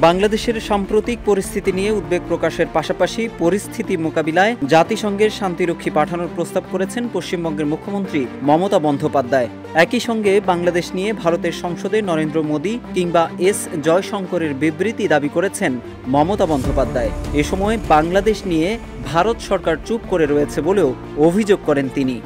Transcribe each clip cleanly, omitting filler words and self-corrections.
বাংলাদেশের সাম্প্রতিক পরিস্থিতি নিয়ে উদ্বেগ প্রকাশের পাশাপাশি পরিস্থিতি মোকাবিলায় জাতিসংঘের শান্তিরক্ষী পাঠানোর প্রস্তাব করেছেন পশ্চিমবঙ্গের মুখ্যমন্ত্রী মমতা বন্দ্যোপাধ্যায়। একই সঙ্গে বাংলাদেশ নিয়ে ভারতের সংসদে নরেন্দ্র মোদী কিংবা এস জয়শঙ্করের বিবৃতি দাবি করেছেন মমতা বন্দ্যোপাধ্যায়। এ সময় বাংলাদেশ নিয়ে ভারত সরকার চুপ করে রয়েছে বলেও অভিযোগ করেন তিনি।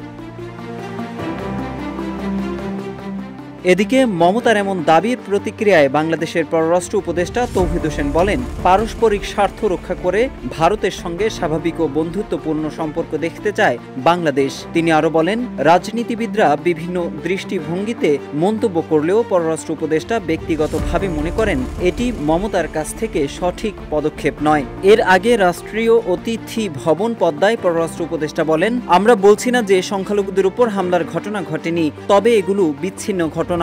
এদিকে মমতার এমন দাবির প্রতিক্রিয়ায় বাংলাদেশের পররাষ্ট্র উপদেষ্টা তৌহিদ হোসেন বলেন, পারস্পরিক স্বার্থ রক্ষা করে ভারতের সঙ্গে স্বাভাবিক ও বন্ধুত্বপূর্ণ সম্পর্ক দেখতে চায় বাংলাদেশ। তিনি আরও বলেন, রাজনীতিবিদরা বিভিন্ন দৃষ্টিভঙ্গিতে মন্তব্য করলেও পররাষ্ট্র উপদেষ্টা ব্যক্তিগতভাবে মনে করেন এটি মমতার কাছ থেকে সঠিক পদক্ষেপ নয়। এর আগে রাষ্ট্রীয় অতিথি ভবন পদ্মায় পররাষ্ট্র উপদেষ্টা বলেন, আমরা বলছি না যে সংখ্যালঘুদের উপর হামলার ঘটনা ঘটেনি, তবে এগুলো বিচ্ছিন্ন ঘটনা।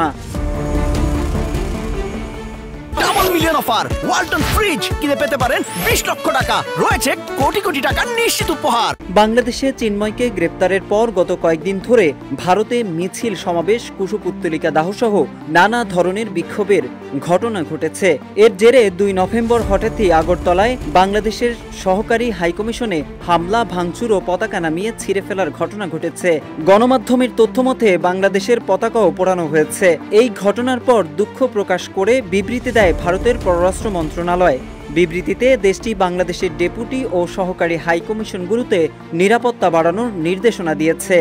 Double million offer Walton fridge কিনে পেতে পারেন 20 লক্ষ টাকা, রয়েছে কোটি কোটি টাকার নিশ্চিত উপহার। বাংলাদেশে চিন্ময়কে গ্রেপ্তারের পর গত কয়েকদিন ধরে ভারতে মিছিল, সমাবেশ, কুশপুত্তলিকা দাহসহ নানা ধরনের বিক্ষোভের ঘটনা ঘটেছে। এর জেরে 2 নভেম্বর হঠাৎই আগরতলায় বাংলাদেশের সহকারী হাইকমিশনে হামলা, ভাঙচুর ও পতাকা নামিয়ে ছিঁড়ে ফেলার ঘটনা ঘটেছে। গণমাধ্যমের তথ্যমতে বাংলাদেশের পতাকাও পোড়ানো হয়েছে। এই ঘটনার পর দুঃখ প্রকাশ করে বিবৃতি দেয় ভারতের পররাষ্ট্র মন্ত্রণালয়। বিবৃতিতে দেশটি বাংলাদেশের ডেপুটি ও সহকারী হাইকমিশনগুলোতে নিরাপত্তা বাড়ানোর নির্দেশনা দিয়েছে।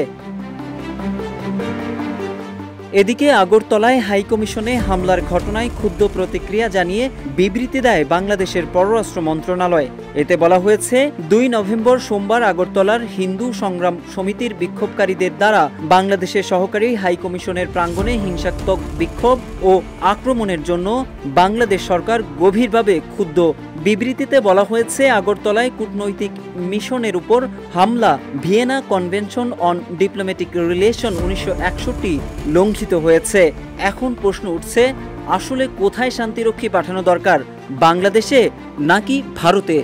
এদিকে আগরতলায় হাইকমিশনে হামলার ঘটনায় ক্ষুব্ধ প্রতিক্রিয়া জানিয়ে বিবৃতি দেয় বাংলাদেশের পররাষ্ট্র মন্ত্রণালয়। এতে বলা হয়েছে, 2 নভেম্বর সোমবার আগরতলার হিন্দু সংগ্রাম সমিতির বিক্ষোভকারীদের দ্বারা বাংলাদেশের সহকারী হাইকমিশনের প্রাঙ্গণে হিংসাত্মক বিক্ষোভ ও আক্রমণের জন্য বাংলাদেশ সরকার গভীরভাবে ক্ষুব্ধ। বিবৃতিতে বলা হয়েছে, আগরতলায় কূটনৈতিক মিশনের উপর হামলা Vienna convention on diplomatic relation 1961 লঙ্ঘিত হয়েছে। এখন প্রশ্ন উঠছে, আসলে কোথায় শান্তিরক্ষী পাঠানো দরকার, বাংলাদেশে নাকি ভারতে?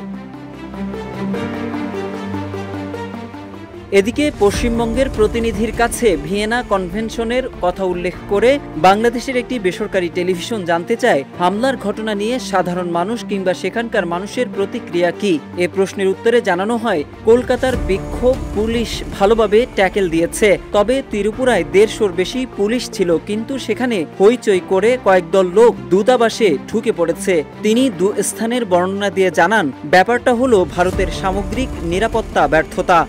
এদিকে পশ্চিমবঙ্গের প্রতিনিধির কাছে ভিয়েনা কনভেনশনের কথা উল্লেখ করে বাংলাদেশের একটি বেসরকারি টেলিভিশন জানতে চায়, হামলার ঘটনা নিয়ে সাধারণ মানুষ কিংবা সেখানকার মানুষের প্রতিক্রিয়া কি। এ প্রশ্নের উত্তরে জানানো হয়, কলকাতার বিক্ষোভ পুলিশ ভালোভাবে ট্যাকেল দিয়েছে, তবে ত্রিপুরায় 150-র বেশি পুলিশ ছিল, কিন্তু সেখানে হইচই করে কয়েক দল লোক দূতাবাসে ঢুকে পড়েছে। তিনি 2 স্থানের বর্ণনা দিয়ে জানান, ব্যাপারটা হলো ভারতের সামগ্রিক নিরাপত্তা ব্যর্থতা।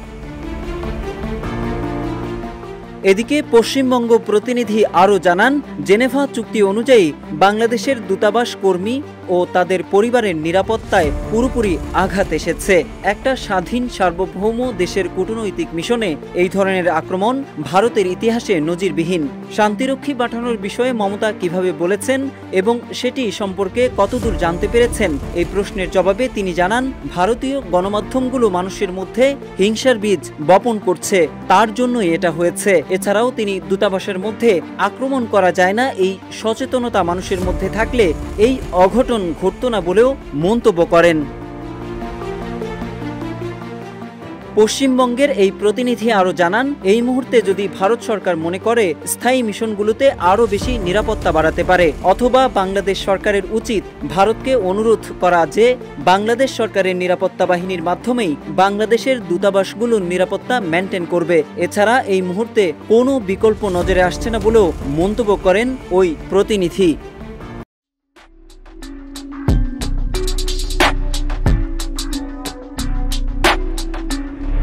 এদিকে পশ্চিমবঙ্গ প্রতিনিধি আরও জানান, জেনেভা চুক্তি অনুযায়ী বাংলাদেশের দূতাবাস কর্মী ও তাদের পরিবারের নিরাপত্তায় পুরোপুরি আঘাত এসেছে। একটা স্বাধীন সার্বভৌম দেশের কূটনৈতিক মিশনে এই ধরনের আক্রমণ ভারতের ইতিহাসে নজিরবিহীন। শান্তিরক্ষী পাঠানোর বিষয়ে মমতা কিভাবে বলেছেন এবং সেটি সম্পর্কে কতদূর জানতে পেরেছেন, এই প্রশ্নের জবাবে তিনি জানান, ভারতীয় গণমাধ্যমগুলো মানুষের মধ্যে হিংসার বীজ বপন করছে, তার জন্যই এটা হয়েছে। এছাড়াও তিনি দূতাবাসের মধ্যে আক্রমণ করা যায় না, এই সচেতনতা মানুষের মধ্যে থাকলে এই অঘটন ঘটতো না বলেও মন্তব্য করেন। পশ্চিমবঙ্গের এই প্রতিনিধি আরও জানান, এই মুহূর্তে যদি ভারত সরকার মনে করে স্থায়ী মিশনগুলোতে আরও বেশি নিরাপত্তা বাড়াতে পারে, অথবা বাংলাদেশ সরকারের উচিত ভারতকে অনুরোধ করা যে বাংলাদেশ সরকারের নিরাপত্তা বাহিনীর মাধ্যমেই বাংলাদেশের দূতাবাসগুলোর নিরাপত্তা মেনটেন করবে। এছাড়া এই মুহূর্তে কোনো বিকল্প নজরে আসছে না বলেও মন্তব্য করেন ওই প্রতিনিধি।